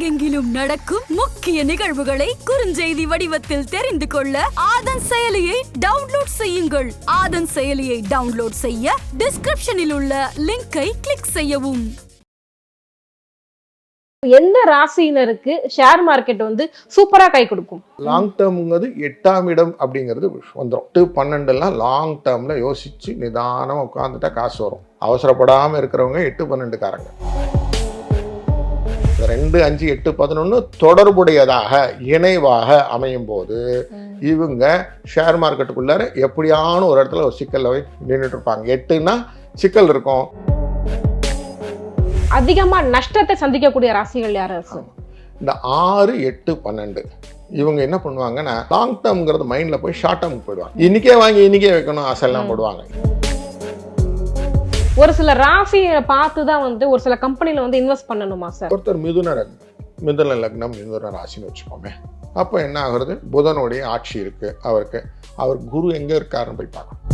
உலகெங்கிலும் நடக்கும் முக்கிய நிகழ்வுகளை குறுஞ்செய்தி வடிவத்தில் தெரிந்து கொள்ள ஆதன் செயலியை டவுன்லோட் செய்யுங்கள். ஆதன் செயலியை டவுன்லோட் செய்ய டிஸ்கிரிப்ஷனில் உள்ள லிங்கை கிளிக் செய்யவும். எந்த ராசியினருக்கு ஷேர் மார்க்கெட் வந்து சூப்பரா கை கொடுக்கும்? லாங் டேர்ம்ங்கிறது 8ஆம் இடம் அப்படிங்கிறது வந்துடும். 8-12 லாங் டேர்ம்ல யோசிச்சு நிதானம் உட்காந்துட்டா காசு வரும். அவசரப்படாம இருக்கிறவங்க 8-12காரங்க. 2-5-8-11 தொடர்புடையதாக இணைவாக அமையும் போது இவங்க ஷேர் மார்க்கெட்டுக்குள்ளார எப்படியான ஒரு இடத்துல ஒரு சிக்கல்ல போய் நின்றுட்டு இருப்பாங்க. 8னா சிக்கல் இருக்கும். அதிகமா நஷ்டத்தை சந்திக்கக்கூடிய ராசிகள் யாரு? இந்த 6-8-12 இவங்க என்ன பண்ணுவாங்கன்னா லாங் டேர்ம்ங்கிறது மைண்ட்ல போய் ஷார்ட் டேர்முக்கு போயிடுவாங்க. இன்னைக்கே வாங்கி இன்னைக்கே வைக்கணும் ஆசையெல்லாம் போடுவாங்க. ஒரு சில ராசியை பார்த்து தான் வந்து ஒரு சில கம்பெனில வந்து இன்வெஸ்ட் பண்ணணுமா சார்? ஒருத்தர் மிதுன லக்னம் மிதுன ராசின்னு வச்சுக்கோமே. அப்போ என்ன ஆகுறது, புதனுடைய ஆட்சி இருக்கு அவருக்கு. அவர் குரு எங்க இருக்காருன்னு போய் பார்க்கணும்.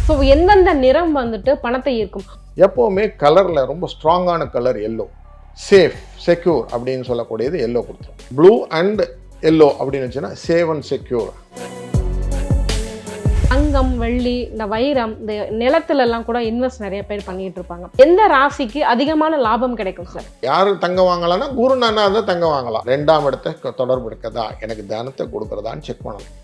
ஸோ எந்தெந்த நிறம் வந்துட்டு பணத்தை ஈர்க்கும்? எப்போவுமே கலரில் ரொம்ப ஸ்ட்ராங்கான கலர் எல்லோ, சேஃப் செக்யூர் அப்படின்னு சொல்லக்கூடியது எல்லோ கொடுத்துரும். ப்ளூ அண்ட் எல்லோ அப்படின்னு வச்சுன்னா சேவ் அண்ட் செக்யூர். தங்கம், வெள்ளி, இந்த வைரம், இந்த நிலத்துல எல்லாம் கூட இன்வெஸ்ட் நிறைய பேர் பண்ணிட்டு இருப்பாங்க. எந்த ராசிக்கு அதிகமான லாபம் கிடைக்கும் சார்? யாரு தங்கம் வாங்கலாம்னா குரு நானா தான் தங்கம் வாங்கலாம். 2ஆம் இடத்தை தொடர்பு இருக்கதா, எனக்கு தனத்தை கொடுக்கறதான்னு செக் பண்ணணும்.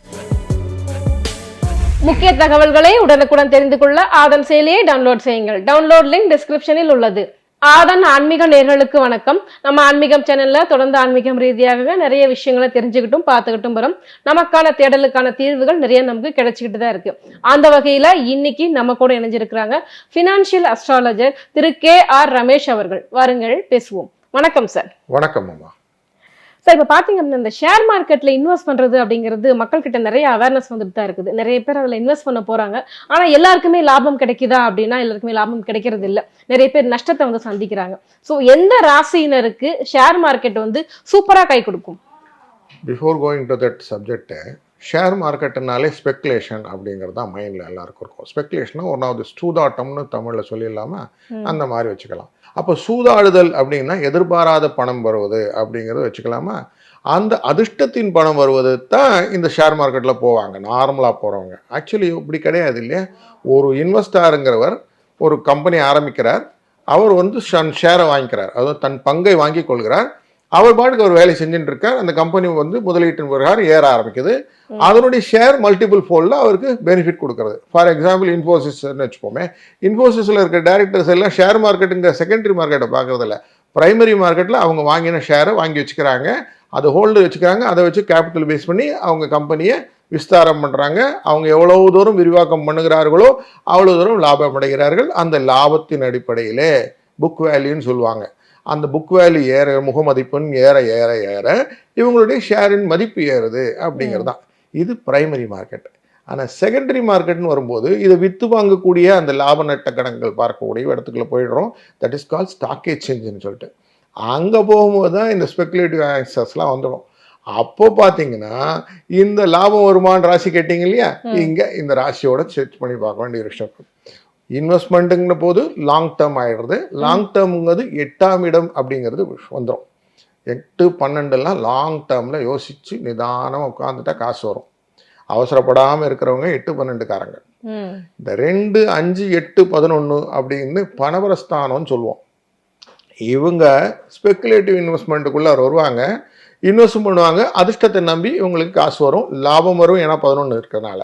முக்கிய தகவல்களை உடனுக்குடன் தெரிந்து கொள்ள ஆதன் செயலியை டவுன்லோட் செய்யுங்கள். டவுன்லோட் லிங்க் டிஸ்கிரிப்ஷனில் உள்ளது. ஆதன் ஆன்மீக நேயர்களுக்கு வணக்கம். நம்ம ஆன்மீகம் சேனல்ல தொடர்ந்து ஆன்மீகம் ரீதியாகவே நிறைய விஷயங்களை தெரிஞ்சுக்கிட்டும் பார்த்துக்கிட்டும் வரும். நமக்கான தேடலுக்கான தீர்வுகள் நிறைய நமக்கு கிடைச்சிக்கிட்டு தான் இருக்கு. அந்த வகையில இன்னைக்கு நம்ம கூட இணைஞ்சிருக்கிறாங்க ஃபினான்ஷியல் அஸ்ட்ராலஜர் திரு KR ரமேஷ் அவர்கள். வாருங்கள் பேசுவோம். வணக்கம் சார். வணக்கம் அம்மா. சார், இப்போ பார்த்தீங்கன்னா இந்த ஷேர் மார்க்கெட்டில் இன்வெஸ்ட் பண்ணுறது அப்படிங்கிறது மக்கள்கிட்ட நிறைய அவேர்னஸ் வந்துட்டு தான் இருக்குது. நிறைய பேர் அதில் இன்வெஸ்ட் பண்ண போகிறாங்க. ஆனால் எல்லாருக்குமே லாபம் கிடைக்குதா அப்படின்னா எல்லாருக்குமே லாபம் கிடைக்கிறது இல்லை. நிறைய பேர் நஷ்டத்தை வந்து சந்திக்கிறாங்க. ஸோ எந்த ராசியினருக்கு ஷேர் மார்க்கெட் வந்து சூப்பராக கை கொடுக்கும்? Before going to that subject, share மார்க்கெட்டுனாலே ஸ்பெக்குலேஷன் அப்படிங்கிறது தான் மைண்டில் எல்லாருக்கும் இருக்கும். ஸ்பெக்குலேஷனா ஒன்றாவது சூதாட்டம்னு தமிழில் சொல்லிடலாமா, அந்த மாதிரி வச்சுக்கலாம். அப்போ சூதாடுதல் அப்படின்னா எதிர்பாராத பணம் வருவது அப்படிங்கிறத வச்சுக்கலாமா. அந்த அதிர்ஷ்டத்தின் பணம் வருவது தான் இந்த ஷேர் மார்க்கெட்டில் போவாங்க நார்மலாக போகிறவங்க. ஆக்சுவலி இப்படி கிடையாது இல்லையா. ஒரு இன்வெஸ்டாருங்கிறவர் ஒரு கம்பெனி ஆரம்பிக்கிறார். அவர் வந்து ஷேரை வாங்கிக்கிறார், அதாவது தன் பங்கை வாங்கி கொள்கிறார். அவர் பாட்டுக்கு ஒரு வேலை செஞ்சுட்டு இருக்கார். அந்த கம்பெனி வந்து முதலீட்டின் பிரகாரம் ஏற ஆரம்பிக்குது. அதனுடைய ஷேர் மல்டிபிள் ஃபோல்டில் அவருக்கு பெனிஃபிட் கொடுக்குறது. ஃபார் எக்ஸாம்பிள் இன்ஃபோசிஸ்ன்னு வச்சுப்போமே. இன்ஃபோசிஸில் இருக்க டைரக்டர்ஸ் எல்லாம் ஷேர் மார்க்கெட்டுங்கிற செகண்டரி மார்க்கெட்டை பார்க்குறதில்ல, பிரைமரி மார்க்கெட்டில் அவங்க வாங்கின ஷேரை வாங்கி வச்சுக்கிறாங்க, அது ஹோல்டு வச்சுக்கிறாங்க. அதை வச்சு கேபிட்டல் பேஸ் பண்ணி அவங்க கம்பெனியை விஸ்தாரம் பண்ணுறாங்க. அவங்க எவ்வளவு தூரம் விரிவாக்கம் பண்ணுகிறார்களோ அவ்வளோ தூரம் லாபம் அடைகிறார்கள். அந்த லாபத்தின் அடிப்படையிலே புக் வேல்யூன்னு சொல்லுவாங்க. அந்த புக் வேல்யூ ஏற, முகமதிப்புன்னு ஏற ஏற ஏற இவங்களுடைய ஷேரின் மதிப்பு ஏறுது அப்படிங்கிறது தான். இது பிரைமரி மார்க்கெட். ஆனால் செகண்டரி மார்க்கெட்னு வரும்போது இதை விற்று வாங்கக்கூடிய அந்த லாப நட்ட கணக்குகள் பார்க்கக்கூடிய இடத்துக்குள்ள போயிடுறோம். தட் இஸ் கால் ஸ்டாக் எக்ஸ்சேஞ்சுன்னு சொல்லிட்டு. அங்கே போகும்போது தான் இந்த ஸ்பெகுலேட்டிவ் ஆக்சஸ்லாம் வந்துடும். அப்போ பார்த்தீங்கன்னா இந்த லாபம் வருமானு ராசி கேட்டிங்க இல்லையா, இங்கே இந்த ராசியோட செக் பண்ணி பார்க்க வேண்டிய விஷயம். இன்வெஸ்ட்மெண்ட்டுங்கிற போது லாங் டேர்ம் ஆகிடுறது. லாங் டேர்ம்ங்கிறது 8ஆம் இடம் அப்படிங்கிறது வந்துடும். 8-12 லாங் டேர்மில் யோசித்து நிதானம் உட்காந்துட்டா காசு வரும். அவசரப்படாமல் இருக்கிறவங்க 8-12காரங்க. இந்த 2-5-8-11 அப்படின்னு பணபரஸ்தானம்னு சொல்லுவோம். இவங்க ஸ்பெக்குலேட்டிவ் இன்வெஸ்ட்மெண்ட்டுக்குள்ளே வருவாங்க, இன்வெஸ்ட் பண்ணுவாங்க. அதிர்ஷ்டத்தை நம்பி இவங்களுக்கு காசு வரும், லாபம் வரும். ஏன்னா 11 இருக்கிறதுனால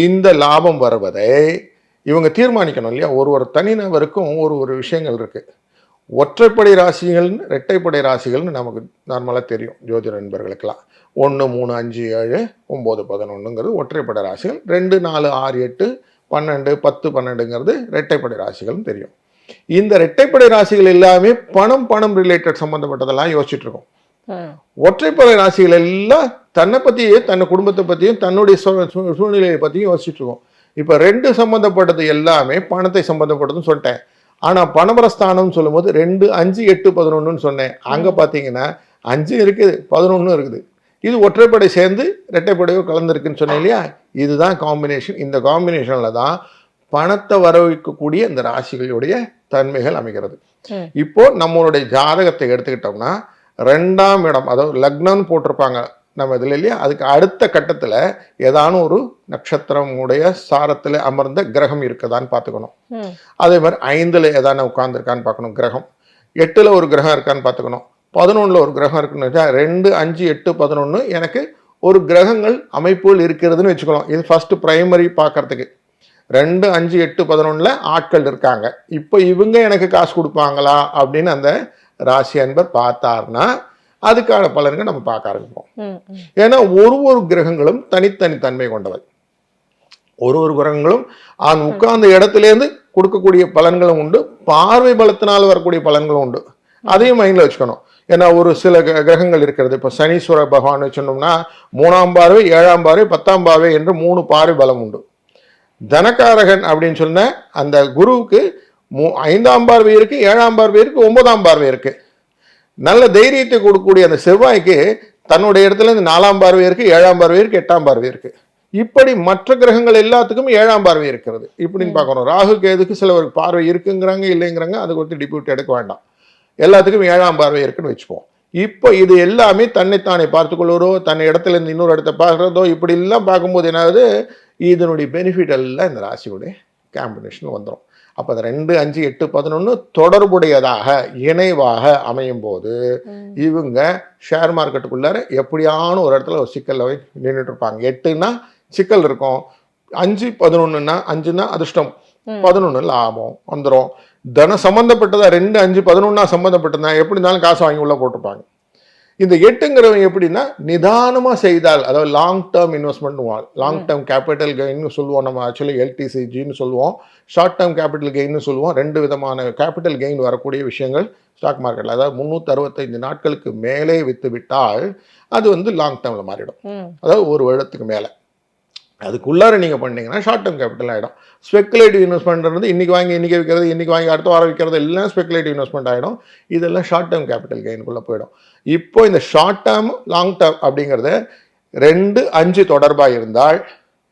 இந்த லாபம் வருவதை இவங்க தீர்மானிக்கணும் இல்லையா. ஒரு தனிநபருக்கும் ஒரு விஷயங்கள் இருக்குது. ஒற்றைப்படை ராசிகள்னு இரட்டைப்படை ராசிகள்னு நமக்கு நார்மலாக தெரியும் ஜோதிட நண்பர்களுக்கெல்லாம். 1, 3, 5, 7, 9, 11ங்கிறது ஒற்றைப்படை ராசிகள். 2, 4, 6, 8, 12, 10, 12ங்கிறது இரட்டைப்படை ராசிகள்னு தெரியும். இந்த இரட்டைப்படை ராசிகள் எல்லாமே பணம் ரிலேட்டட் சம்மந்தப்பட்டதெல்லாம் யோசிச்சுட்டு இருக்கோம். ஒற்றைப்படை ராசிகள் எல்லாம் தன்னை பற்றியும் தன்னை குடும்பத்தை பற்றியும் தன்னுடைய சூழ்நிலையை பற்றியும் யோசிச்சுட்டு இருக்கோம். இப்போ 2 சம்மந்தப்பட்டது எல்லாமே பணத்தை சம்மந்தப்பட்டதுன்னு சொல்லிட்டேன். ஆனால் பணபரஸ்தானம்னு சொல்லும்போது 2-5-8-11ன்னு சொன்னேன். அங்கே பார்த்தீங்கன்னா 5 இருக்குது, 11 இருக்குது. இது ஒற்றைப்படை சேர்ந்து இரட்டைப்படையோ கலந்துருக்குன்னு சொன்னேன் இல்லையா. இதுதான் காம்பினேஷன். இந்த காம்பினேஷனில் தான் பணத்தை வரவைக்கக்கூடிய இந்த ராசிகளுடைய தன்மைகள் அமைகிறது. இப்போ நம்மளுடைய ஜாதகத்தை எடுத்துக்கிட்டோம்னா 2ஆம் இடம், அதாவது லக்னம்னு போட்டிருப்பாங்க நம்ம இதுல இல்லையா, அதுக்கு அடுத்த கட்டத்துல ஏதானும் ஒரு நட்சத்திரம் உடைய சாரத்துல அமர்ந்த கிரகம் இருக்குதான்னு பார்த்துக்கணும். அதே மாதிரி 5ல் ஏதான உட்கார்ந்துருக்கான்னு பார்க்கணும் கிரகம், 8ல் ஒரு கிரகம் இருக்கான்னு பார்த்துக்கணும், 11ல் ஒரு கிரகம் இருக்குன்னு வச்சா 2, 5, 8, 11 எனக்கு ஒரு கிரகங்கள் அமைப்புகள் இருக்கிறதுன்னு வச்சுக்கலாம். இது ஃபர்ஸ்ட் பிரைமரி பார்க்கறதுக்கு. 2, 5, 8, 11ல் ஆட்கள் இருக்காங்க. இப்போ இவங்க எனக்கு காசு கொடுப்பாங்களா அப்படின்னு அந்த ராசி அன்பர் பார்த்தார்னா அதுக்கான பலன்கள் நம்ம பார்க்க ஆரம்பிப்போம். ஏன்னா ஒரு கிரகங்களும் தனித்தனி தன்மை கொண்டவை. ஒரு கிரகங்களும் உட்கார்ந்த இடத்துலேருந்து கொடுக்கக்கூடிய பலன்களும் உண்டு, பார்வை பலத்தினால் வரக்கூடிய பலன்களும் உண்டு. அதையும் மைண்ட்ல வச்சுக்கணும். ஏன்னா ஒரு சில கிரகங்கள் இருக்கிறது. இப்போ சனீஸ்வர பகவான் வச்சோம்னா 3ஆம் பார்வை, 7ஆம் பார்வை, 10ஆம் பார்வை என்று 3 பார்வை பலம் உண்டு. தனகாரகன் அப்படின்னு சொன்ன அந்த குருவுக்கு 5ஆம் பார்வை இருக்கு, 7ஆம் பார்வை இருக்கு, 9ஆம் பார்வை இருக்கு. நல்ல தைரியத்தை கொடுக்கக்கூடிய அந்த செவ்வாய்க்கு தன்னுடைய இடத்துல இருந்து 4ஆம் பார்வை இருக்கு, 7ஆம் பார்வை இருக்கு, 8ஆம் பார்வை இருக்கு. இப்படி மற்ற கிரகங்கள் எல்லாத்துக்கும் 7ஆம் பார்வை இருக்கிறது. இப்படின்னு பார்க்கணும். ராகு கேதுக்கு சிலவருக்கு பார்வை இருக்குங்கிறாங்க, இல்லைங்கிறாங்க, அதை கொடுத்து டிபியூட் எடுக்க வேண்டாம். எல்லாத்துக்கும் 7ஆம் பார்வை இருக்குன்னு வச்சுப்போம். இப்போ இது எல்லாமே தன்னைத்தானே பார்த்துக்கொள்வரோ, தன்னை இடத்துல இருந்து இன்னொரு இடத்த பார்க்கறதோ, இப்படி எல்லாம் பார்க்கும்போது என்னாவது இதனுடைய பெனிஃபிட் எல்லாம் இந்த ராசியுடைய காம்பினேஷன் வந்துடும். அப்போ அந்த 2, 5, 8, 11 தொடர்புடையதாக இணைவாக அமையும் போது இவங்க ஷேர் மார்க்கெட்டுக்குள்ளார எப்படியான ஒரு இடத்துல ஒரு சிக்கல்ல போய் நின்றுட்டு இருப்பாங்க. 8ன்னா சிக்கல் இருக்கும், 5, 11ன்னா 5ன்னா அதிர்ஷ்டம், 11 லாபம் வந்துடும். தனம் சம்பந்தப்பட்டதா 2, 5, 11 சம்பந்தப்பட்டதா எப்படி இருந்தாலும் காசு வாங்கி உள்ள போட்டிருப்பாங்க. இந்த 8ங்கிறவங்க எப்படின்னா நிதானமாக செய்தால், அதாவது long term investment, long term capital கெயின்னு சொல்லுவோம். நம்ம ஆக்சுவலி LTCGன்னு சொல்லுவோம், ஷார்ட் டேர்ம் கேபிட்டல் கெயின்னு சொல்லுவோம். 2 விதமான கேபிட்டல் கெயின் வரக்கூடிய விஷயங்கள் ஸ்டாக் மார்க்கெட்டில். அதாவது 365 நாட்களுக்கு மேலே வித்து விட்டால் அது லாங் டேர்மில் மாறிடும். அதாவது 1 வருடத்துக்கு மேலே அதுக்குள்ளார நீங்கள் பண்ணீங்கன்னா ஷார்ட் டேர்ம் கேபிட்டல் ஆகிடும். ஸ்பெகுலேட்டிவ் இன்வெஸ்ட்மெண்ட் இன்றைக்கி வாங்கி இன்றைக்கி விற்கிறது, இன்றைக்கி வாங்கி அடுத்த வாரம் விற்கிறது எல்லாம் ஸ்பெகுலேட்டிவ் இன்வெஸ்ட்மெண்ட் ஆகிடும். இதெல்லாம் ஷார்ட் டேர்ம் கேபிட்டல் கெயினுக்குள்ளே போயிடும். இப்போ இந்த ஷார்ட் டேர்ம் லாங் டேர்ம் அப்படிங்கிறது 2, 5 தொடர்பாக இருந்தால்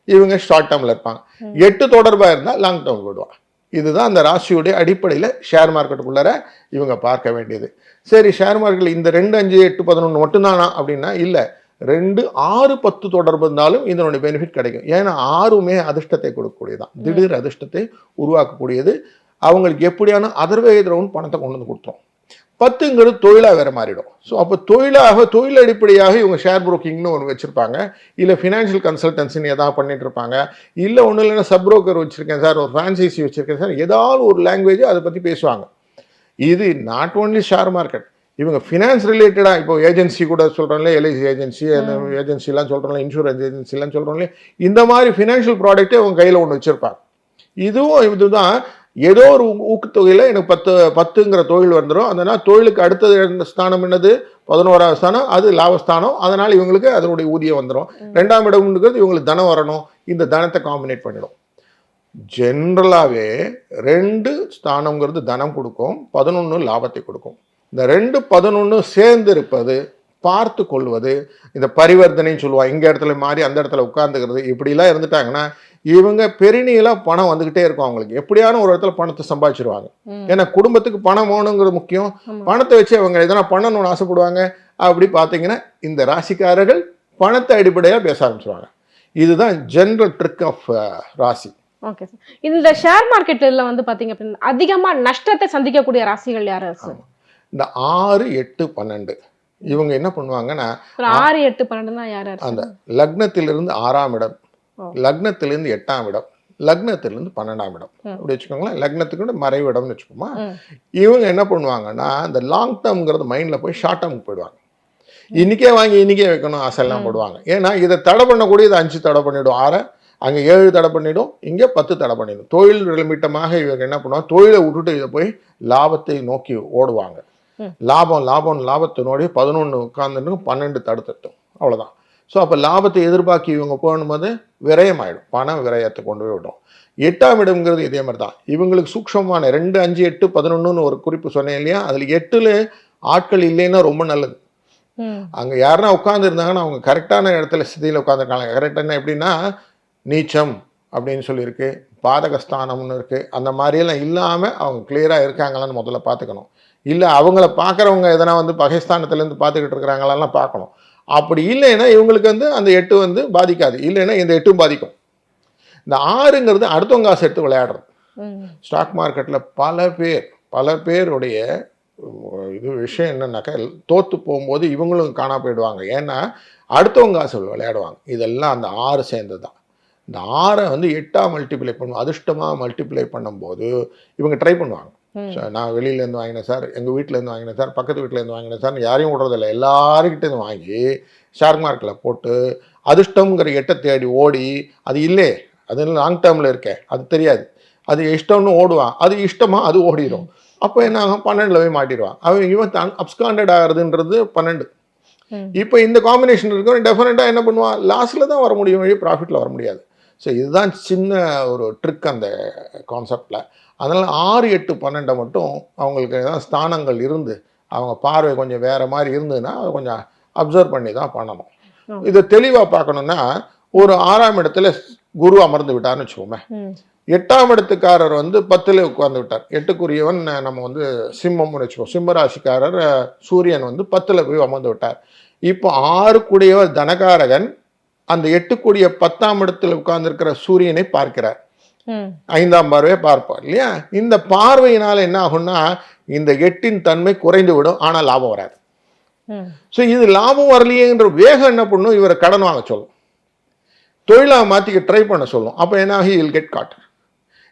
இவங்க ஷார்ட் டேர்மில் இருப்பாங்க. 8 தொடர்பாக இருந்தால் லாங் டேர்ம் போயிடுவாங்க. இதுதான் அந்த ராசியுடைய அடிப்படையில் ஷேர் மார்க்கெட்டுக்குள்ளார இவங்க பார்க்க வேண்டியது. சரி, ஷேர் மார்க்கெட்டில் இந்த 2, 5, 8, 11 மட்டும்தானா அப்படின்னா இல்லை. 2, 6, 10 தொடர்பு இருந்தாலும் இதனுடைய பெனிஃபிட் கிடைக்கும். ஏன்னா 6மே அதிர்ஷ்டத்தை கொடுக்கக்கூடியதான், திடீர் அதிர்ஷ்டத்தை உருவாக்கக்கூடியது. அவங்களுக்கு எப்படியான அதர்வேதரவுன் பணத்தை கொண்டு வந்து கொடுத்துரும். 10ங்கிறது தொழிலாக வேற மாறிடும். ஸோ அப்போ தொழில் அடிப்படையாக இவங்க ஷேர் புரோக்கிங்னு ஒன்று வச்சுருப்பாங்க, இல்லை ஃபினான்ஷியல் கன்சல்டன்சின்னு எதாவது பண்ணிட்டு இருப்பாங்க, இல்லை ஒன்றும் இல்லைன்னா சப் புரோக்கர் வச்சுருக்கேன் சார், ஒரு ஃப்ரான்ச்சைசி வச்சுருக்கேன் சார், ஏதாவது ஒரு லாங்குவேஜ் அதை பற்றி பேசுவாங்க. இது நாட் ஓன்லி ஷேர் மார்க்கெட், இவங்க ஃபினான்ஸ் ரிலேட்டடாக இப்போ ஏஜென்சி கூட சொல்கிறோம்ல, எல்ஐசி ஏஜென்சி, அந்த ஏஜென்சிலாம் சொல்கிறோம்ல, இன்சூரன்ஸ் ஏஜென்சிலாம் சொல்கிறோம்ல, இந்த மாதிரி ஃபினான்ஷியல் ப்ராடக்ட்டே அவங்க கையில் ஒன்று வச்சுருப்பாங்க. இதுதான் ஏதோ ஒரு ஊக்கத்தொகையில் எனக்கு 10ங்கிற தொழில் வந்துடும். அதனால் தொழிலுக்கு அடுத்த ஸ்தானம் என்னது, 11ஆவது ஸ்தானம், அது லாபஸ்தானம். அதனால் இவங்களுக்கு அதனுடைய ஊதியம் வந்துடும். 2ஆம் இடம்ங்கிறது இவங்களுக்கு தனம் வரணும், இந்த தனத்தை காம்பினேட் பண்ணிடும். ஜென்ரலாகவே 2 ஸ்தானங்கிறது தனம் கொடுக்கும், 11 லாபத்தை கொடுக்கும். இந்த 2, 11 சேர்ந்து இருப்பது, பார்த்து கொள்வது, இந்த பரிவர்த்தனைன்னு சொல்லுவாங்க, இங்கே இடத்துல மாறி அந்த இடத்துல உட்கார்ந்துக்கிறது, இப்படிலாம் இருந்துட்டாங்கன்னா இவங்க பெருநீளாக பணம் வந்துக்கிட்டே இருக்கும். அவங்களுக்கு எப்படியான ஒரு இடத்துல பணத்தை சம்பாதிச்சிருவாங்க. ஏன்னா குடும்பத்துக்கு பணம் வேணுங்கிறது முக்கியம். பணத்தை வச்சு அவங்க எதனா பண்ணணும்னு ஆசைப்படுவாங்க. அப்படி பார்த்தீங்கன்னா இந்த ராசிக்காரர்கள் பணத்தை அடிப்படையாக பேச ஆரம்பிச்சிருவாங்க. இதுதான் ஜென்ரல் ட்ரிக் ஆஃப் ராசி. Okay sir. இந்த ஷேர் மார்க்கெட்டில் பார்த்தீங்க அப்படின்னா அதிகமாக நஷ்டத்தை சந்திக்கக்கூடிய ராசிகள் யார் சார்? இந்த 6, 8, 12 இவங்க என்ன பண்ணுவாங்கன்னா 6, 8, 12 யார்? அந்த லக்னத்திலிருந்து 6ஆம் இடம், லக்னத்திலிருந்து 8ஆம் இடம், லக்னத்திலிருந்து 12ஆம் இடம் அப்படி வச்சுக்கோங்களேன். லக்னத்துக்கு மறைவு இடம்னு வச்சுக்கோமா. இவங்க என்ன பண்ணுவாங்கன்னா இந்த லாங் டேர்ம்ங்கிறது மைண்டில் போய் ஷார்ட் டேர்முக்கு போயிடுவாங்க. இன்னைக்கே வாங்கி இன்னைக்கே வைக்கணும் ஆசையெல்லாம் போடுவாங்க. ஏன்னா இதை தடை பண்ணக்கூடிய இது 5 தடை பண்ணிவிடும், 6 அங்கே 7 தடை பண்ணிடும், இங்கே 10 தடை பண்ணிடும். தொழில் நிமித்தமாக இவங்க என்ன பண்ணுவாங்க, தொழிலை விட்டுட்டு இதை போய் லாபத்தை நோக்கி ஓடுவாங்க. லாபத்தை நோடி 11 உட்காந்துட்டு 12 தடுத்துட்டும், அவ்வளோதான். ஸோ அப்போ லாபத்தை எதிர்பார்க்கி இவங்க போகும்போது விரயமாயிடும், பணம் விரயத்தை கொண்டு போய் விடும். 8ஆம் இடம்ங்கிறது இதே மாதிரி தான். இவங்களுக்கு சூக்ஷமான 2, 5, 8, 11ன்னு ஒரு குறிப்பு சொன்னேன் இல்லையா, அதில் 8ல் ஆட்கள் இல்லைன்னா ரொம்ப நல்லது. அங்கே யாருன்னா உட்காந்துருந்தாங்கன்னா அவங்க கரெக்டான இடத்துல ஸ்திதியில் உட்காந்துருக்காங்க. கரெக்டான எப்படின்னா நீச்சம் அப்படின்னு சொல்லியிருக்கு, பாதகஸ்தானம்னு இருக்குது, அந்த மாதிரியெல்லாம் இல்லாமல் அவங்க கிளியராக இருக்காங்களான்னு முதல்ல பார்த்துக்கணும். இல்லை அவங்கள பார்க்குறவங்க எதனா வந்து பகைஸ்தானத்துலேருந்து பார்த்துக்கிட்டு இருக்கிறாங்களான்லாம் பார்க்கணும். அப்படி இல்லைன்னா இவங்களுக்கு வந்து அந்த 8 வந்து பாதிக்காது, இல்லைன்னா இந்த 8ம் பாதிக்கும். இந்த 6ங்கிறது அடுத்தவங்க காசு எடுத்து விளையாடுறது. ஸ்டாக் மார்க்கெட்டில் பல பேருடைய இது விஷயம் என்னன்னாக்கா, தோற்று போகும்போது இவங்களும் காணா போயிடுவாங்க. ஏன்னா அடுத்தவங்க காசு விளையாடுவாங்க. இதெல்லாம் அந்த 6 சேர்ந்தது தான். இந்த 6 வந்து 8ஆக மல்டிப்ளை பண்ணுவோம், அதிர்ஷ்டமாக மல்டிப்ளை பண்ணும்போது இவங்க ட்ரை பண்ணுவாங்க. நான் வெளியிலேருந்து வாங்கினேன் சார், எங்கள் வீட்டிலேருந்து வாங்கினேன் சார், பக்கத்து வீட்டிலேருந்து வாங்கினேன் சார், யாரையும் விடுறதில்லை, எல்லாருக்கிட்டேருந்து வாங்கி ஷேர் மார்க்கெட்டில் போட்டு அதிர்ஷ்டம்ங்கிற 8 தேடி ஓடி, அது இல்லை, அது லாங் டேர்மில் இருக்கே, அது தெரியாது, அது இஷ்டம்னு ஓடுவான், அது இஷ்டமாக அது ஓடிடும். அப்போ என்ன ஆகும், 12ல் போய் மாட்டிடுவான். இவன் அப்ஸ்காண்டட் ஆகிறதுன்றது 12. இப்போ இந்த காம்பினேஷன் இருக்கும், டெஃபினட்டாக என்ன பண்ணுவான், லாஸில் தான் வர முடியும், வழி ப்ராஃபிட்டில் வர முடியாது. ஸோ இதுதான் சின்ன ஒரு ட்ரிக் அந்த கான்செப்டில். அதனால் 6, 8, 12 மட்டும் அவங்களுக்கு ஏதாவது ஸ்தானங்கள் இருந்து அவங்க பார்வை கொஞ்சம் வேறு மாதிரி இருந்ததுன்னா அதை கொஞ்சம் அப்சர்வ் பண்ணி தான் பண்ணணும். இதை தெளிவாக பார்க்கணுன்னா, ஒரு 6ஆம் இடத்துல குரு அமர்ந்து விட்டார்னு வச்சுக்கோமே, 8ஆம் இடத்துக்காரர் வந்து 10ல் உட்கார்ந்து விட்டார். 8க்குரியவன் நம்ம வந்து சிம்மம்னு வச்சுக்கோம், சிம்ம ராசிக்காரர் சூரியன் வந்து 10ல் போய் அமர்ந்து விட்டார். இப்போ 6க்குடையவர் தனகாரகன் அந்த 8க்குடைய 10ஆம் இடத்துல உட்கார்ந்துருக்கிற சூரியனை பார்க்கிறார். 5ஆம் பார்வையை பார்ப்பார் இல்லையா? இந்த பார்வையினால் என்ன ஆகும்னா, இந்த 8ன் தன்மை குறைந்து விடும், ஆனால் லாபம் வராது. ஸோ இது லாபம் வரலையேன்ற வேகம் என்ன பண்ணும், இவரை கடன் வாங்க சொல்லும், தொழிலாக மாற்றிக்க ட்ரை பண்ண சொல்லும். அப்போ என்ன ஆகி இல் கெட் காட்.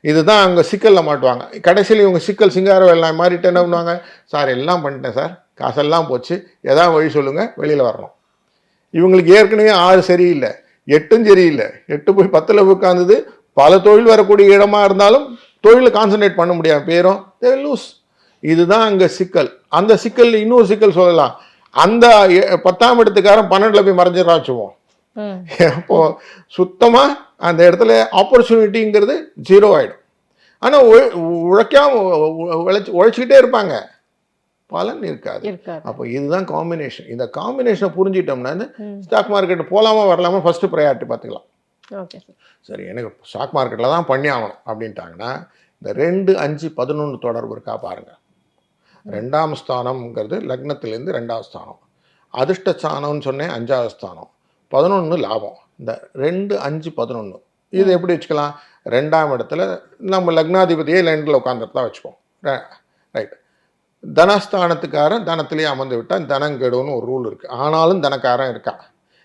இதுதான் அங்கே சிக்கலில் மாட்டுவாங்க. கடைசியில் இவங்க சிக்கல் சிங்கார வேலை மாறிட்டு என்ன பண்ணுவாங்க, சார் எல்லாம் பண்ணிட்டேன் சார், காசெல்லாம் போச்சு, எதாவது வழி சொல்லுங்கள், வெளியில் வரணும். இவங்களுக்கு ஏற்கனவே 6 சரியில்லை, 8ம் சரியில்லை, 8 போய் 10ல் உட்கார்ந்தது. பல தொழில் வரக்கூடிய இடமா இருந்தாலும் தொழிலை கான்சன்ட்ரேட் பண்ண முடியாது, பேரும் தே லூஸ். இதுதான் அங்கே சிக்கல். அந்த சிக்கல் இன்னொரு சிக்கல் சொல்லலாம், அந்த 10ஆம் இடத்துக்காரன் 12ல் போய் மறைஞ்சிடறா வச்சுவோம். அப்போ சுத்தமாக அந்த இடத்துல ஆப்பர்ச்சுனிட்டிங்கிறது 0 ஆகிடும். ஆனால் உழைச்சிக்கிட்டே இருப்பாங்க, பலன் இருக்காது. அப்போ இதுதான் காம்பினேஷன். இந்த காம்பினேஷனை புரிஞ்சிட்டோம்னா ஸ்டாக் மார்க்கெட் போகலாமா வரலாமா ஃபர்ஸ்ட் ப்ரையாரிட்டி பார்த்துக்கலாம். Okay sir. சரி, எனக்கு ஸ்டாக் மார்க்கெட்டில் தான் பண்ணி ஆகணும் அப்படின்ட்டாங்கன்னா இந்த 2, 5, 11 தொடர்பு இருக்கா பாருங்கள். 2ஆம் ஸ்தானம்ங்கிறது லக்னத்திலேருந்து 2ஆவது ஸ்தானம், அதிர்ஷ்ட ஸ்தானம்னு சொன்னேன் 5ஆவது ஸ்தானம், 11 லாபம். இந்த 2, 5, 11 இது எப்படி வச்சுக்கலாம், 2ஆம் இடத்துல நம்ம லக்னாதிபதியே 2ல் உட்காந்துட்டு தான் வச்சுப்போம். ரைட். தனஸ்தானத்துக்காரன் தனத்திலேயே அமர்ந்து விட்டால் தனங்கெடுன்னு ஒரு ரூல் இருக்குது. ஆனாலும் தனக்காரன் இருக்கா.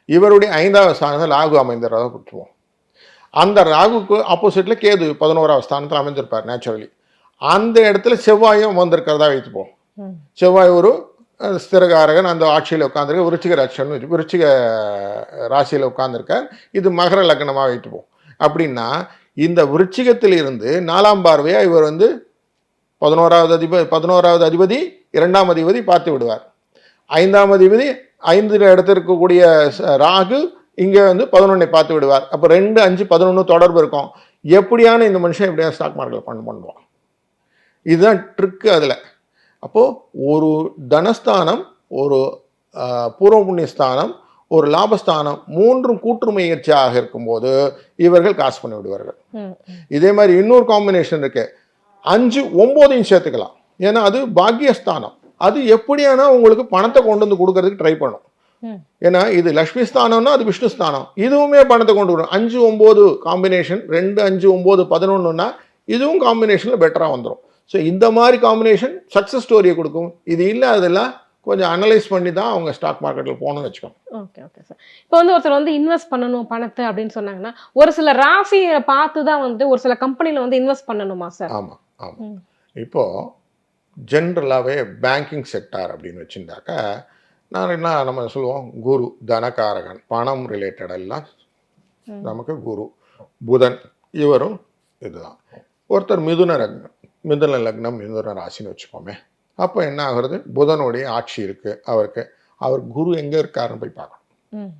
இவருடைய 5ஆவது ஸ்தானத்தில் ராகு அமைந்திருக்கிறத கொடுத்துருவோம். அந்த ராகுக்கு ஆப்போசிட்டில் கேது 11ஆவது ஸ்தானத்தில் அமைந்திருப்பார் நேச்சுரலி. அந்த இடத்துல செவ்வாயும் அமர்ந்திருக்கிறதா வைத்துப்போம். செவ்வாய் ஒரு ஸ்திரகாரகன், அந்த ஆட்சியில் உட்காந்துருக்க விருச்சிக ராசியில் உட்காந்துருக்கார். இது மகர லக்னமாக வைத்துப்போம். அப்படின்னா இந்த விருச்சிகத்தில் இருந்து 4ஆம் பார்வையாக இவர் வந்து 11வது அதிபதி 2ஆம் அதிபதி பார்த்து விடுவார். 5ஆம் அதிபதி 5 இடத்துல இருக்கக்கூடிய ராகு இங்கே வந்து 11ஐ பார்த்து விடுவார். அப்போ 2, 5, 11 தொடர்பு இருக்கும். எப்படியான இந்த மனுஷன் எப்படியா ஸ்டாக் மார்க்கெட்டில் பண்ணுவான். இதுதான் ட்ரிக்கு அதில். அப்போது ஒரு தனஸ்தானம், ஒரு பூர்வ புண்ணியஸ்தானம், ஒரு லாபஸ்தானம் 3ம் கூற்று முயற்சியாக இருக்கும்போது இவர்கள் காசு பண்ணி விடுவார்கள். இதே மாதிரி இன்னொரு காம்பினேஷன் இருக்கு, 5, 9ஐயும் சேர்த்துக்கலாம். ஏன்னா அது பாக்கியஸ்தானம், அது எப்படியானா உங்களுக்கு பணத்தை கொண்டு வந்து கொடுக்கறதுக்கு ட்ரை பண்ணும். ஏன்னா இது லக்ஷ்மி ஸ்தானம்னா அது விஷ்ணு ஸ்தானம், இதுவுமே பணத்தை கொண்டு வரும். 5, 9 காம்பினேஷன், 2, 5, 9, 11னா இதுவும் காம்பினேஷனில் பெட்டராக வந்துடும். ஸோ இந்த மாதிரி காம்பினேஷன் சக்ஸஸ் ஸ்டோரியை கொடுக்கும். இது இல்லாதெல்லாம் கொஞ்சம் அனலைஸ் பண்ணி தான் அவங்க ஸ்டாக் மார்க்கெட்டில் போகணும்னு வச்சுக்கோங்க. Okay okay sir. இப்போ வந்து ஒருத்தர் வந்து இன்வெஸ்ட் பண்ணணும் பணத்தை அப்படின்னு சொன்னாங்கன்னா, ஒரு சில ராசியை பார்த்து தான் வந்து ஒரு சில கம்பெனியில் வந்து இன்வெஸ்ட் பண்ணணுமா சார்? ஆமாம் ஆமாம். இப்போது ஜென்ரலாகவே பேங்கிங் செக்டார் அப்படின்னு வச்சுருந்தாக்கா, நான் என்ன நம்ம சொல்லுவோம், குரு தனகாரகன், பணம் ரிலேட்டட் எல்லாம் நமக்கு குரு புதன், இவரும் இதுதான். ஒருத்தர் மிதுன லக்னம் மிதுன ராசின்னு வச்சுப்போமே. அப்போ என்ன ஆகுறது, புதனுடைய ஆட்சி இருக்குது அவருக்கு. அவர் குரு எங்கே இருக்காருன்னு போய் பார்க்கணும்.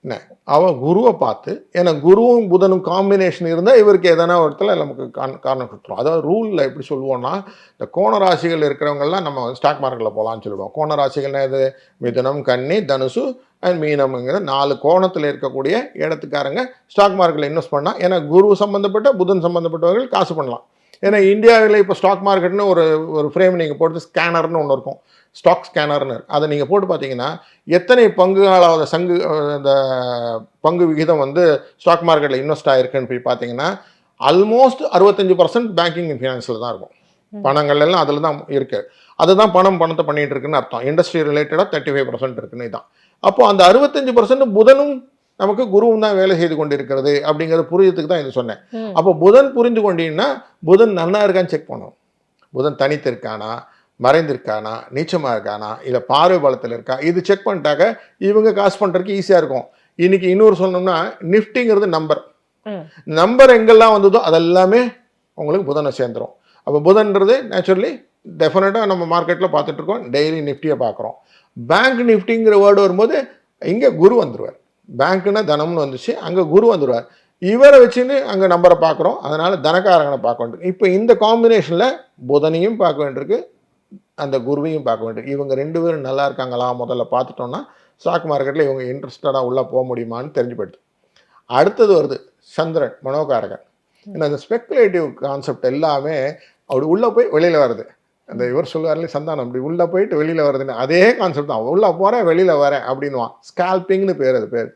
என்ன அவன் குருவை பார்த்து, ஏன்னா குருவும் புதனும் காம்பினேஷன் இருந்தால் இவருக்கு எதனா ஒரு இடத்துல நமக்கு காரணம் கொடுத்துரும். அதாவது ரூலில் எப்படி சொல்லுவோம்னா, இந்த கோண ராசிகள் இருக்கிறவங்கெல்லாம் நம்ம ஸ்டாக் மார்க்கெட்டில் போகலான்னு சொல்லுவோம். கோண ராசிகள்னா இது மிதுனம், கன்னி, தனுசு அண்ட் மீனம்ங்கிற 4 கோணத்தில் இருக்கக்கூடிய இடத்துக்காரங்க ஸ்டாக் மார்க்கெட்டில் இன்வெஸ்ட் பண்ணால், ஏன்னா குரு சம்மந்தப்பட்ட புதன் சம்மந்தப்பட்டவர்கள் காசு பண்ணலாம். ஏன்னா இந்தியாவில் இப்போ ஸ்டாக் மார்க்கெட்னு ஒரு ஃப்ரேம் நீங்கள் போட்டு ஸ்கேனர்னு ஒன்று இருக்கும், ஸ்டாக் ஸ்கேனர்னு. அதை நீங்கள் போட்டு பார்த்தீங்கன்னா எத்தனை பங்குகளாவது இந்த பங்கு விகிதம் வந்து ஸ்டாக் மார்க்கெட்டில் இன்வெஸ்ட் ஆகிருக்குன்னு போய் பார்த்தீங்கன்னா ஆல்மோஸ்ட் 65% பேங்கிங் அண்ட் ஃபினான்ஸில் தான் இருக்கும். பணங்கள் எல்லாம் அதில் தான் இருக்குது. அதுதான் பணத்தை பண்ணிகிட்டு இருக்குன்னு அர்த்தம். இண்டஸ்ட்ரி ரிலேட்டடாக 35% இருக்குன்னு இதுதான். அப்போது அந்த 65% புதனும் நமக்கு குருவும் தான் வேலை செய்து கொண்டு இருக்கிறது அப்படிங்கிறது புரியறதுக்கு தான் இது சொன்னேன். அப்போ புதன் புரிந்து கொண்டீங்கன்னா புதன் நல்லா இருக்கான்னு செக் பண்ணணும். புதன் தனித்து இருக்கானா, மறைந்திருக்கானா, நீச்சமாக இருக்கானா, இல்லை பார்வை பலத்தில் இருக்கா, இது செக் பண்ணிட்டாக்க இவங்க காசு பண்ணுறதுக்கு ஈஸியாக இருக்கும். இன்னைக்கு இன்னொரு சொல்லணும்னா நிஃப்டிங்கிறது நம்பர் எங்கெல்லாம் வந்ததோ அதெல்லாமே உங்களுக்கு புதனை சேர்ந்துடும். அப்போ புதன்றது நேச்சுரலி டெஃபினட்டாக நம்ம மார்க்கெட்டில் பார்த்துட்டு இருக்கோம், டெய்லி நிஃப்டியை பார்க்குறோம். பேங்க் நிஃப்டிங்கிற வேர்டு வரும்போது இங்கே குரு வந்துடுவார். பேங்க்குன்னா தனம்னு வந்துச்சு, அங்கே குரு வந்துடுவார். இவரை வச்சுன்னு அங்கே நம்பரை பார்க்குறோம், அதனால் தனக்காரங்கனை பார்க்க வேண்டியிருக்கு. இப்போ இந்த காம்பினேஷனில் புதனையும் பார்க்க வேண்டியிருக்கு, அந்த குருவையும் பார்க்க வேண்டியிருக்கு. இவங்க 2 பேரும் நல்லா இருக்காங்களா முதல்ல பார்த்துட்டோன்னா ஸ்டாக் மார்க்கெட்டில் இவங்க இன்ட்ரெஸ்டடாக உள்ளே போக முடியுமான்னு தெரிஞ்சு போயிடுது. அடுத்தது வருது சந்திரன், மனோகாரகன். ஏன்னா அந்த ஸ்பெக்குலேட்டிவ் கான்செப்ட் எல்லாமே அப்படி உள்ளே போய் வெளியில் வருது. அந்த இவர் சொல்லுவார்ல சந்தானம், அப்படி உள்ளே போயிட்டு வெளியில் வருதுன்னு, அதே கான்செப்ட் தான். உள்ளே போகிறேன் வெளியில் வரேன் அப்படின்வான். ஸ்கால்பிங்னு அது பேர்.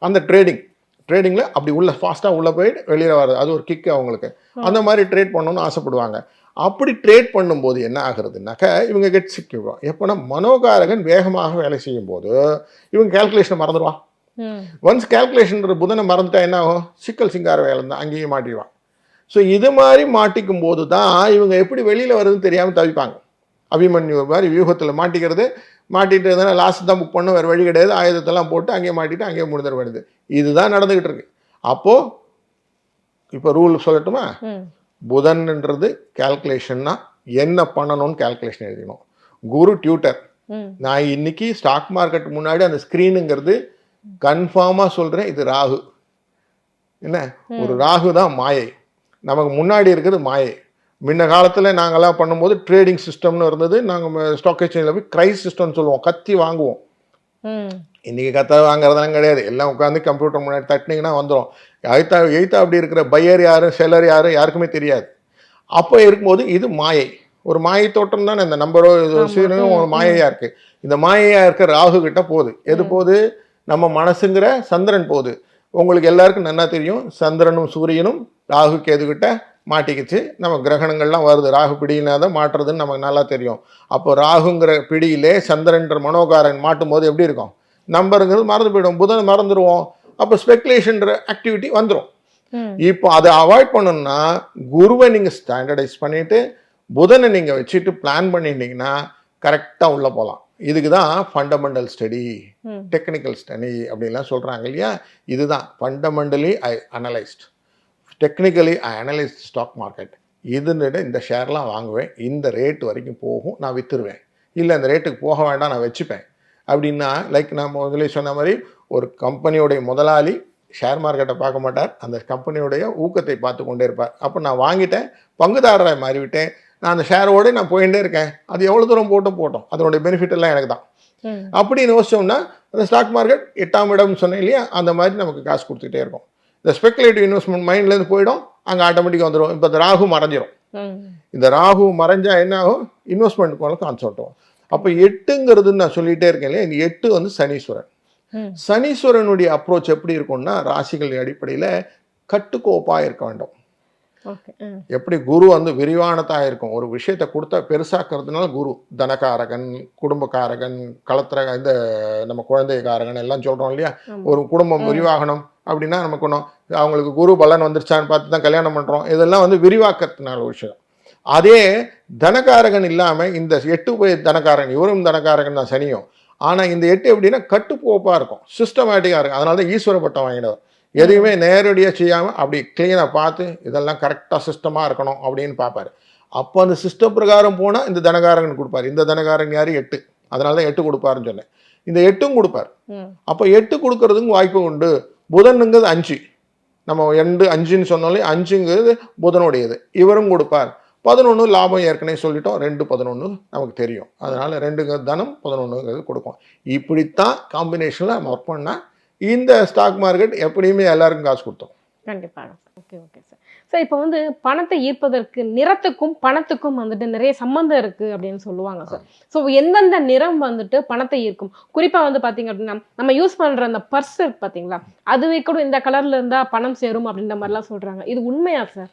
அந்த ட்ரேடிங்கில் அப்படி உள்ள ஃபாஸ்ட்டாக உள்ளே போயிட்டு வெளியில் வருது, அது ஒரு கிக்கு அவங்களுக்கு. அந்த மாதிரி ட்ரேட் பண்ணணும்னு ஆசைப்படுவாங்க. அப்படி ட்ரேட் பண்ணும்போது என்ன ஆகுறதுனாக்கா இவங்க கெட் சிக்கிடுவோம். எப்போனா மனோகாரகன் வேகமாக வேலை செய்யும் போது இவங்க கேல்குலேஷனை மறந்துடுவான். ஒன்ஸ் கேல்குலேஷன் புதனை மறந்துட்டா என்ன ஆகும், சிக்கல் சிங்கார வேலை தான், அங்கேயும் மாட்டிடுவான். ஸோ இது மாதிரி மாட்டிக்கும் போது தான் இவங்க எப்படி வெளியில் வருதுன்னு தெரியாமல் தவிப்பாங்க. அபிமன்யு மாதிரி வியூகத்தில் மாட்டிட்டு இருந்தால் லாஸ்ட் தான் புக் பண்ண, வேறு வழி கிடையாது, ஆயுதத்தெல்லாம் போட்டு அங்கேயே மாட்டிட்டு அங்கேயே முடிந்துட வேண்டியது. இதுதான் நடந்துக்கிட்டு இருக்கு. அப்போது இப்போ ரூல் சொல்லட்டுமா, புதன்ன்றது கேல்குலேஷன்னா என்ன பண்ணணும்னு கேல்குலேஷன் எழுதிக்கணும். குரு டியூட்டர். நான் இன்னைக்கு ஸ்டாக் மார்க்கெட் முன்னாடி அந்த ஸ்க்ரீனுங்கிறது கன்ஃபார்மாக சொல்கிறேன், இது ராகு. என்ன ஒரு ராகு தான் மாயை, நமக்கு முன்னாடி இருக்கிறது மாயை. முன்ன காலத்தில் நாங்கள்லாம் பண்ணும்போது ட்ரேடிங் சிஸ்டம்னு இருந்தது. நாங்கள் ஸ்டாக் எக்ஸ்சேஞ்சில் போய் க்ரைஸ் சிஸ்டம்னு சொல்லுவோம், கத்தி வாங்குவோம். இன்றைக்கி கத்த வாங்குறதெல்லாம் கிடையாது, எல்லாம் உட்காந்து கம்ப்யூட்டர் முன்னாடி தட்டினீங்கன்னா வந்துடும். எய்த்தா அப்படி இருக்கிற பையர் யார் செல்லர் யார் யாருக்குமே தெரியாது. அப்போ இருக்கும்போது இது மாயை, ஒரு மாயை தோட்டம் தானே. இந்த நம்பரோ ஒரு மாயையாக இருக்குது. இந்த மாயையாக இருக்க ராகு கிட்ட போகுது. எது போகுது, நம்ம மனசுங்கிற சந்திரன் போகுது. உங்களுக்கு எல்லாருக்கும் நல்லா தெரியும், சந்திரனும் சூரியனும் ராகு கேதுகிட்ட மாட்டிக்கிச்சு. நம்ம கிரகணங்கள்லாம் வருது, ராகு பிடியினா தான் மாட்டுறதுன்னு நமக்கு நல்லா தெரியும். அப்போ ராகுங்கிற பிடியிலே சந்திரன்ற மனோகாரன் மாட்டும் போது எப்படி இருக்கும், நம்பருங்கிறது மறந்து போயிடும், புதன் மறந்துடுவோம். அப்போ ஸ்பெகுலேஷன்ற ஆக்டிவிட்டி வந்துடும். இப்போ அதை அவாய்ட் பண்ணணும்னா குருவை நீங்கள் ஸ்டாண்டர்டைஸ் பண்ணிட்டு புதனை நீங்கள் வச்சுட்டு பிளான் பண்ணிட்டீங்கன்னா கரெக்டாக உள்ளே போகலாம். இதுக்கு தான் ஃபண்டமெண்டல் ஸ்டடி, டெக்னிக்கல் ஸ்டடி அப்படின்லாம் சொல்கிறாங்க இல்லையா. இதுதான் ஃபண்டமெண்டலி ஐ அனலைஸ்ட், டெக்னிக்கலி ஐ அனலைஸ்ட் ஸ்டாக் மார்க்கெட். இதுன்னு இந்த ஷேர்லாம் வாங்குவேன், இந்த ரேட் வரைக்கும் போகும், நான் விற்றுருவேன். இல்லை இந்த ரேட்டுக்கு போக வேண்டாம், நான் வச்சுப்பேன் அப்படின்னா. லைக் நான் முதலே சொன்ன மாதிரி ஒரு கம்பெனியோடைய முதலாளி ஷேர் மார்க்கெட்டை பார்க்க மாட்டார், அந்த கம்பெனியோடைய ஊக்கத்தை பார்த்து கொண்டே இருப்பார். அப்போ நான் வாங்கிட்டேன், பங்குதாரராக மாறிவிட்டேன், நான் அந்த ஷேரோடு நான் போயிட்டே இருக்கேன். அது எவ்வளோ தூரம் போட்டோம், அதனுடைய பெனிஃபிட் எல்லாம் எனக்கு தான் அப்படின்னு யோசிச்சோம்னா அந்த ஸ்டாக் மார்க்கெட் 8ஆம் இடம் சொன்னேன் இல்லையா, அந்த மாதிரி நமக்கு காசு கொடுத்துக்கிட்டே இருக்கும். இந்த ஸ்பெகுலேட்டிவ் இன்வெஸ்ட்மெண்ட் மைண்ட்லேருந்து போயிடும், அங்கே ஆட்டோமேட்டிக்காக வந்துடும். இப்போ இந்த ராகு மறைஞ்சிடும். இந்த ராகு மறைஞ்சா என்ன ஆகும், இன்வெஸ்ட்மெண்ட் போல கான்செப்ட் வரும். அப்போ 8ங்கிறது நான் சொல்லிகிட்டே இருக்கேன் இல்லையா, இந்த 8 வந்து சனீஸ்வரன். சனீஸ்வரனுடைய அப்ரோச் எப்படி இருக்கும்னா ராசிகள் அடிப்படையில் கட்டுக்கோப்பாக இருக்க வேண்டும். எப்படி குரு வந்து விரிவானதாக இருக்கும், ஒரு விஷயத்தை கொடுத்தா பெருசாக்குறதுனால குரு தனகாரகன், குடும்பக்காரகன், இந்த நம்ம குழந்தைக்காரகன் எல்லாம் சொல்கிறோம் இல்லையா. ஒரு குடும்பம் விரிவாகணும் அப்படின்னா நமக்கு ஒன்றும் அவங்களுக்கு குரு பலன் வந்துருச்சான்னு பார்த்து தான் கல்யாணம் பண்ணுறோம். இதெல்லாம் வந்து விரிவாக்கத்தினால விஷயம். அதே தனகாரகன் இல்லாமல் இந்த 8 தனகாரகன், இவரும் தனகாரகன் தான் சனியும். ஆனால் இந்த 8 எப்படின்னா கட்டுக்கோப்பாக இருக்கும், சிஸ்டமேட்டிக்காக இருக்கும். அதனால தான் ஈஸ்வர பட்டம் வாங்கினவர். எதையுமே நேரடியாக செய்யாமல் அப்படி கிளீனாக பார்த்து இதெல்லாம் கரெக்டாக சிஸ்டமாக இருக்கணும் அப்படின்னு பார்ப்பார். அப்போ அந்த சிஸ்டம் பிரகாரம் போனால் இந்த தனகாரகன் கொடுப்பார். இந்த தனகாரன் யார் 8, அதனால தான் 8 கொடுப்பாருன்னு சொன்னேன். இந்த 8ம் கொடுப்பார். அப்போ 8 கொடுக்கறதுக்கு வாய்ப்பு உண்டு. புதனுங்கிறது 5, நம்ம 2 5ன்னு சொன்னாலே 5ங்கிறது புதனுடையது, இவரும் கொடுப்பார். 11 லாபம் ஏற்கனவே சொல்லிட்டோம், 2 11 நமக்கு தெரியும். அதனால 2 தனம் 11 கொடுக்கும். இப்படித்தான் காம்பினேஷனில் நம்ம ஒர்க் பண்ணால் இந்த ஸ்டாக் மார்க்கெட் எப்படியுமே எல்லாருக்கும் காசு கொடுத்தோம். கண்டிப்பாக. Okay okay sir. சார் இப்போ வந்து பணத்தை ஈர்ப்பதற்கு நிறத்துக்கும் பணத்துக்கும் வந்துட்டு நிறைய சம்மந்தம் இருக்கு அப்படின்னு சொல்லுவாங்க சார். ஸோ எந்தெந்த நிறம் வந்துட்டு பணத்தை ஈர்க்கும்? குறிப்பா வந்து பாத்தீங்க அப்படின்னா நம்ம யூஸ் பண்ற அந்த பர்ஸ் இருக்கு பாத்தீங்களா, அதுவே கூட இந்த கலர்ல இருந்தா பணம் சேரும் அப்படின்ற மாதிரிலாம் சொல்றாங்க. இது உண்மையா சார்?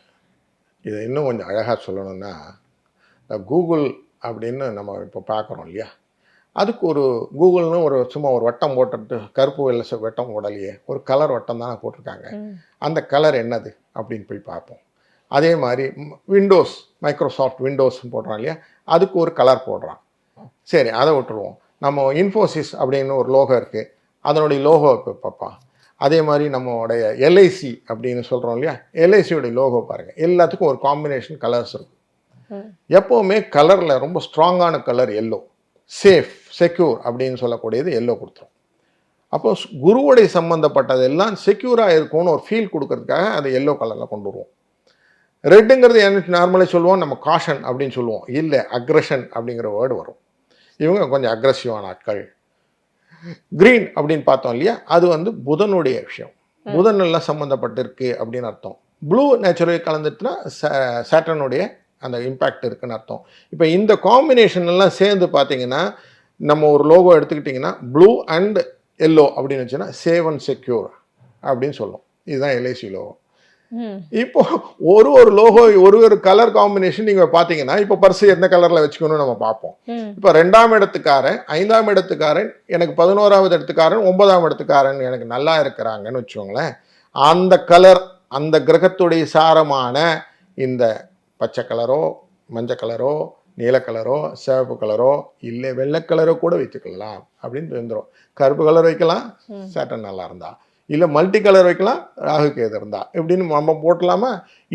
இதை இன்னும் கொஞ்சம் அழகாக சொல்லணும்னா, கூகுள் அப்படின்னு நம்ம இப்போ பார்க்குறோம் இல்லையா, அதுக்கு ஒரு கூகுள்னு ஒரு சும்மா ஒரு வட்டம் போட்டுட்டு கருப்பு வெள்ளை வட்டம் போடலையே, ஒரு கலர் வட்டம் தானே போட்டிருக்காங்க. அந்த கலர் என்னது அப்படின்னு போய் பார்ப்போம். அதே மாதிரி விண்டோஸ், மைக்ரோசாஃப்ட் விண்டோஸ்ன்னு போடுறான் இல்லையா, அதுக்கு ஒரு கலர் போடுறான். சரி, அதை விட்டுருவோம். நம்ம இன்ஃபோசிஸ் அப்படின்னு ஒரு லோகோ இருக்குது, அதனுடைய லோகோ இப்போ பார்ப்பான். அதே மாதிரி நம்மளுடைய எல்ஐசி அப்படின்னு சொல்கிறோம் இல்லையா, எல்ஐசியோடைய லோகோ பாருங்கள், எல்லாத்துக்கும் ஒரு காம்பினேஷன் கலர்ஸ் இருக்கும். எப்போவுமே கலரில் ரொம்ப ஸ்ட்ராங்கான கலர் எல்லோ, சேஃப் செக்யூர் அப்படின்னு சொல்லக்கூடியது எல்லோ கொடுத்துரும். அப்போ குருவுடைய சம்மந்தப்பட்டதெல்லாம் செக்யூராக இருக்கும்னு ஒரு ஃபீல் கொடுக்கறதுக்காக அதை எல்லோ கலரில் கொண்டு வருவோம். ரெட்டுங்கிறது என்ன நார்மலாக சொல்லுவோம், நம்ம காஷன் அப்படின்னு சொல்லுவோம், இல்லை அக்ரஷன் அப்படிங்கிற வேர்டு வரும். இவங்க கொஞ்சம் அக்ரஸிவான ஆட்கள். கிரீன் அப்படின்னு பார்த்தோம் இல்லையா, அது வந்து புதனுடைய விஷயம், புதன் எல்லாம் சம்மந்தப்பட்டிருக்கு அப்படின்னு அர்த்தம். ப்ளூ நேச்சுரலி கலந்துட்டுனா சேட்டனுடைய அந்த இம்பேக்ட் இருக்குன்னு அர்த்தம். இப்போ இந்த காம்பினேஷன் எல்லாம் சேர்ந்து பார்த்தீங்கன்னா, நம்ம ஒரு லோகோ எடுத்துக்கிட்டிங்கன்னா ப்ளூ அண்ட் எல்லோ அப்படின்னு வச்சுன்னா சேவ் அண்ட் செக்யூர் அப்படின்னு சொல்லும். இதுதான் எல்ஐசி லோகோ. இப்போ ஒரு ஒரு லோகோ ஒரு ஒரு கலர் காம்பினேஷன் நீங்க பாத்தீங்கன்னா, இப்போ பர்ஸ் எந்த கலர்ல வச்சுக்கணும்னு நம்ம பார்ப்போம். இப்போ 2ஆம் இடத்துக்காரன் 5ஆம் இடத்துக்காரன் எனக்கு 11ஆவது இடத்துக்காரன் 9ஆம் இடத்துக்காரன் எனக்கு நல்லா இருக்கிறாங்கன்னு வச்சுக்கோங்களேன். அந்த கலர், அந்த கிரகத்துடைய சாரமான இந்த பச்சை கலரோ மஞ்சள் கலரோ நீல கலரோ சிவப்பு கலரோ இல்லை வெள்ளை கலரோ கூட வைத்துக்கலாம் அப்படின்னு வந்துடும். கருப்பு கலர் வைக்கலாம் சேட்டன் நல்லா இருந்தா, இல்லை மல்டி கலர் வைக்கலாம் ராகு கேது இருந்தா, இப்படின்னு நம்ம போட்டலாமா.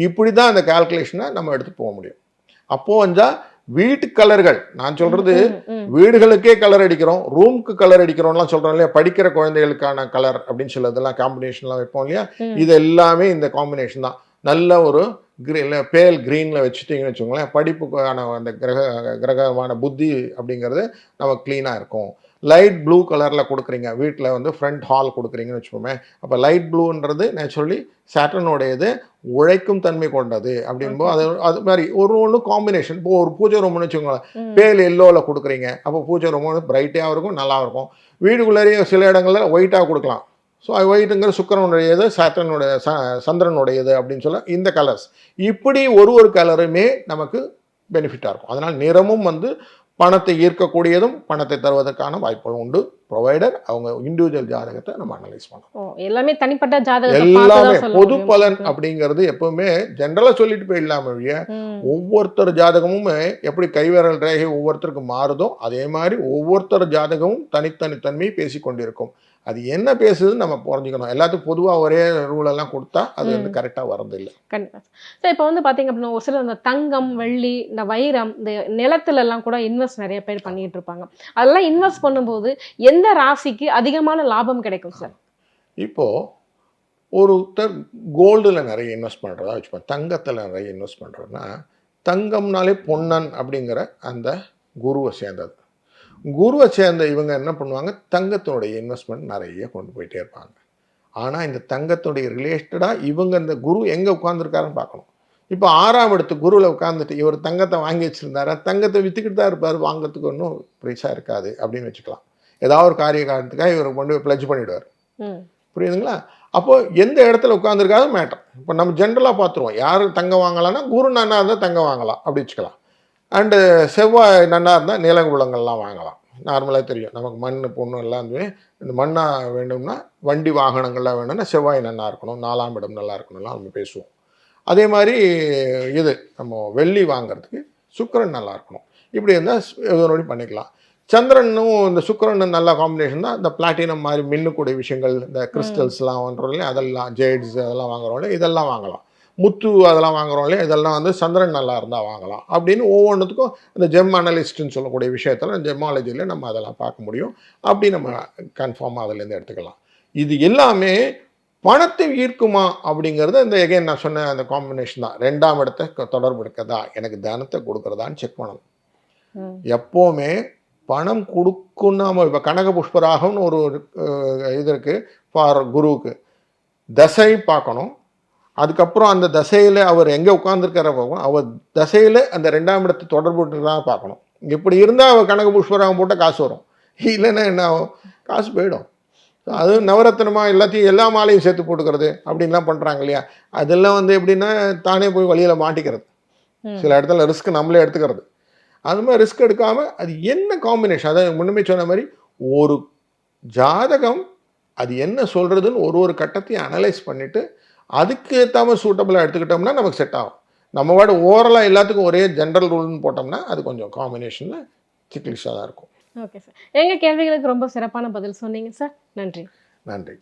இப்படி தான் அந்த கால்குலேஷனை நம்ம எடுத்து போக முடியும். அப்போ வந்தால் வீட்டு கலர்கள், நான் சொல்றது வீடுகளுக்கே கலர் அடிக்கிறோம், ரூமுக்கு கலர் அடிக்கிறோம்லாம் சொல்றோம் இல்லையா, படிக்கிற குழந்தைகளுக்கான கலர் அப்படின்னு சொல்லதெல்லாம் காம்பினேஷன்லாம் வைப்போம் இல்லையா, இது எல்லாமே இந்த காம்பினேஷன் தான். நல்ல ஒரு பேல் கிரீனில் வச்சுட்டிங்கன்னு வச்சுக்கோங்களேன், படிப்புக்கான அந்த கிரகமான புத்தி அப்படிங்கிறது நம்ம க்ளீனாக இருக்கும். லைட் ப்ளூ கலரில் கொடுக்குறீங்க, வீட்டில் வந்து ஃப்ரண்ட் ஹால் கொடுக்குறீங்கன்னு வச்சுக்கோமே, அப்போ லைட் ப்ளூன்றது நேச்சுரலி சேட்டனுடையது, உழைக்கும் தன்மை கொண்டது அப்படின்போது அது அது மாதிரி ஒரு ஒன்று காம்பினேஷன். இப்போ ஒரு பூஜை ரூம்னு வச்சுக்கோங்களேன், பேல் எல்லோவில் கொடுக்குறீங்க, அப்போ பூஜை ரூம் வந்து பிரைட்டாக இருக்கும், நல்லா இருக்கும். வீடுக்குள்ளேயே சில இடங்களில் ஒயிட்டாக கொடுக்கலாம். ஸோ ஒயிட்டுங்கிற சுக்கிரனுடையது, சாட்டனுடைய சந்திரனுடையது அப்படின்னு சொல்ல இந்த கலர்ஸ். இப்படி ஒரு ஒரு கலருமே நமக்கு பெனிஃபிட்டாக இருக்கும். அதனால் நிறமும் வந்து பணத்தை ஈர்க்கக்கூடியதும் பணத்தை தருவதற்கான வாய்ப்புகள் உண்டு. ப்ரொவைடர் அவங்க இண்டிவிஜுவல் ஜாதகத்தை நம்ம அனலைஸ் பண்ணணும். எல்லாமே தனிப்பட்ட ஜாதகம், எல்லாமே பொது பலன் அப்படிங்கிறது எப்பவுமே ஜென்ரலா சொல்லிட்டு போயிடலாம வழிய, ஒவ்வொருத்தர் ஜாதகமுமே எப்படி கைவிரல் ரேகை ஒவ்வொருத்தருக்கு மாறுதோ அதே மாதிரி ஒவ்வொருத்தர் ஜாதகமும் தனித்தனித்தன்மை பேசி கொண்டிருக்கும். அது என்ன பேசுதுன்னு நம்ம புரிஞ்சுக்கணும். எல்லாத்துக்கும் பொதுவாக ஒரே ரூல் எல்லாம் கொடுத்தா அது வந்து கரெக்டாக வரதில்லை. கண்டிப்பாக சார். இப்போ வந்து பார்த்தீங்க அப்படின்னா ஒரு சில இந்த தங்கம் வெள்ளி இந்த வைரம் இந்த நிலத்துல எல்லாம் கூட இன்வெஸ்ட் நிறைய பேர் பண்ணிட்டு இருப்பாங்க. அதெல்லாம் இன்வெஸ்ட் பண்ணும்போது எந்த ராசிக்கு அதிகமான லாபம் கிடைக்கும் சார்? இப்போ ஒருத்தர் கோல்டுல நிறைய இன்வெஸ்ட் பண்ணுறதா வச்சுப்போம், தங்கத்தில் நிறைய இன்வெஸ்ட் பண்ணுறதுன்னா, தங்கம்னாலே பொன்னன் அப்படிங்கிற அந்த குருவை சேர்ந்தது. குருவை சேர்ந்த இவங்க என்ன பண்ணுவாங்க, தங்கத்தினுடைய இன்வெஸ்ட்மெண்ட் நிறைய கொண்டு போயிட்டே இருப்பாங்க. ஆனால் இந்த தங்கத்துடைய ரிலேட்டடாக இவங்க இந்த குரு எங்கே உட்காந்துருக்காருன்னு பார்க்கணும். இப்போ 6ஆம் இடத்து குருவில் உட்காந்துட்டு இவர் தங்கத்தை வாங்கி வச்சுருந்தாரு, தங்கத்தை விற்றுக்கிட்டு தான் இருப்பார், வாங்கிறதுக்கு ஒன்றும் ப்ரைஸாக இருக்காது அப்படின்னு வச்சுக்கலாம். ஏதாவது ஒரு காரிய காரணத்துக்காக இவர் கொண்டு போய் பிளட்ஜ் பண்ணிவிடுவார். புரியுதுங்களா? அப்போது எந்த இடத்துல உட்காந்துருக்காது மேட்டர். இப்போ நம்ம ஜென்ரலாக பார்த்துருவோம், யார் தங்கம் வாங்கலாம்னா குரு நன்னா இருந்தால் தங்கம் வாங்கலாம் அப்படி வச்சுக்கலாம். அண்டு செவ்வாய் நன்னா இருந்தால் நிலங்குளங்கள்லாம் வாங்கலாம். நார்மலாக தெரியும் நமக்கு மண் பொண்ணு எல்லாம் வந்து இந்த மண்ணாக வேணும்னா வண்டி வாகனங்கள்லாம் வேணும்னா செவ்வாய் நன்னா இருக்கணும், 4ஆம் இடம் நல்லா இருக்கணும்லாம் நம்ம பேசுவோம். அதே மாதிரி இது நம்ம வெள்ளி வாங்கிறதுக்கு சுக்கிரன் நல்லா இருக்கணும். இப்படி இருந்தால் இதனோட பண்ணிக்கலாம். சந்திரனும் இந்த சுக்கிரனும் நல்ல காம்பினேஷன் தான். இந்த பிளாட்டினம் மாதிரி மின்னக்கூடிய விஷயங்கள், இந்த கிறிஸ்டல்ஸ்லாம் வாங்குறோம் இல்லையா, அதெல்லாம் ஜெய்ட்ஸ் அதெல்லாம் வாங்குறோம் இல்லையா, இதெல்லாம் வாங்கலாம். முத்து அதெல்லாம் வாங்குறோம் இல்லையா, இதெல்லாம் வந்து சந்திரன் நல்லா இருந்தால் வாங்கலாம் அப்படின்னு ஒவ்வொன்றுத்துக்கும் இந்த ஜெம் அனலிஸ்ட்னு சொல்லக்கூடிய விஷயத்தில் ஜெமாலஜியில் நம்ம அதெல்லாம் பார்க்க முடியும். அப்படி நம்ம கன்ஃபார்மாக அதுலேருந்து எடுத்துக்கலாம். இது எல்லாமே பணத்தை ஈர்க்குமா அப்படிங்கிறது இந்த எகைன் நான் சொன்ன அந்த காம்பினேஷன் தான். 2ஆம் இடத்தை தொடர்பு இருக்கிறதா, எனக்கு தனத்தை கொடுக்குறதான்னு செக் பண்ணணும். எப்போவுமே பணம் கொடுக்குன்னா இப்போ கனக புஷ்பராகம்னு ஒரு இது இருக்குது ஃபார் குருவுக்கு. தசை பார்க்கணும். அதுக்கப்புறம் அந்த தசையில் அவர் எங்கே உட்காந்துருக்கிற பார்க்கணும். அவர் தசையில் அந்த 2ஆம் இடத்தை தொடர்பு தான் பார்க்கணும். இப்படி இருந்தால் அவர் கனக புஷ்பராகம் போட்டால் காசு வரும். இல்லைன்னா என்ன ஆகும், காசு போயிடும். அது நவரத்னமாக எல்லாத்தையும் எல்லா மாலையும் சேர்த்து போட்டுக்கிறது அப்படின்லாம் பண்ணுறாங்க இல்லையா, அதெல்லாம் வந்து எப்படின்னா தானே போய் வழியில் மாட்டிக்கிறது. சில இடத்துல ரிஸ்க் நம்மளே எடுத்துக்கிறது. அது மாதிரி ரிஸ்க் எடுக்காமல் அது என்ன காம்பினேஷன், அதாவது முன்னுமே சொன்ன மாதிரி ஒரு ஜாதகம் அது என்ன சொல்கிறதுன்னு ஒரு கட்டத்தையும் அனலைஸ் பண்ணிவிட்டு அதுக்கு ஏற்றாம சூட்டபிளாக எடுத்துக்கிட்டோம்னா நமக்கு செட் ஆகும். நம்ம வாட ஓவரலாக எல்லாத்துக்கும் ஒரே ஜென்ரல் ரூல்னு போட்டோம்னா அது கொஞ்சம் காம்பினேஷனில் சிக்லிஷாக தான் இருக்கும். ஓகே சார், எங்கள் கேள்விகளுக்கு ரொம்ப சிறப்பான பதில் சொன்னீங்க சார். நன்றி. நன்றி.